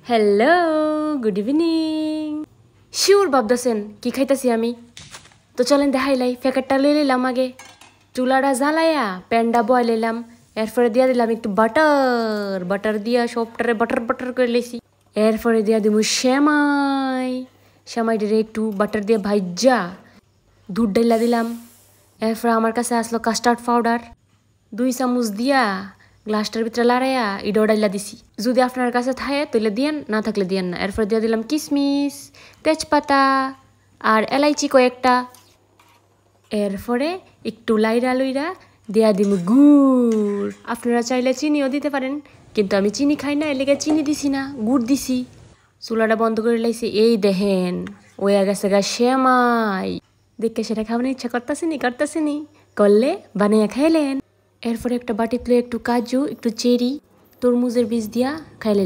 Hello, good evening. Sure ভাবতেছেন কি খাইতেছি আমি? তো চলেন দেখাইলাই। প্যাকেটটা লই নিলাম আগে, চুলাটা জ্বালাইয়া প্যানটা বয় নিলাম, এরপরে দিয়া দিলাম একটু বাটার। বাটার দিয়া সবটারে বাটার বাটার করে লেছি। এরপরে দিয়া দিব সেমাই। সেমাইটারে একটু বাটার দিয়ে ভাইজা দুধ ডাইলা দিলাম। এরপরে আমার কাছে আসলো কাস্টার্ড পাউডার, 2 চামচ দিয়া গ্লাসটার ভিতরে লাড়াইয়া ইডো ডাইলা দিছি। যদি আপনার কাছে থাকে তাহলে দিয়েন, না থাকলে দিয়েন না। এরপর দিয়ে দিলাম কিশমিশ, তেজপাতা আর এলাইচি কয়েকটা। এরপরে একটু লাইরা লইরা দেয়া দিব গুড়। আপনারা চাইলে চিনিও দিতে পারেন, কিন্তু আমি চিনি খাই না, এলাকা চিনি দিছি না, গুড় দিছি। চুলাটা বন্ধ করে লাইছি। এই দেখেন ওয়া গেছে গা সেমাই। দেখে সেটা খাওয়ানোর ইচ্ছা করতেছে নি করলে বানিয়ে খাইলেন। এরপরে একটা বাটিতে একটু কাজু, একটু চেরি, তরমুজের বীজ দিয়া খাইলে।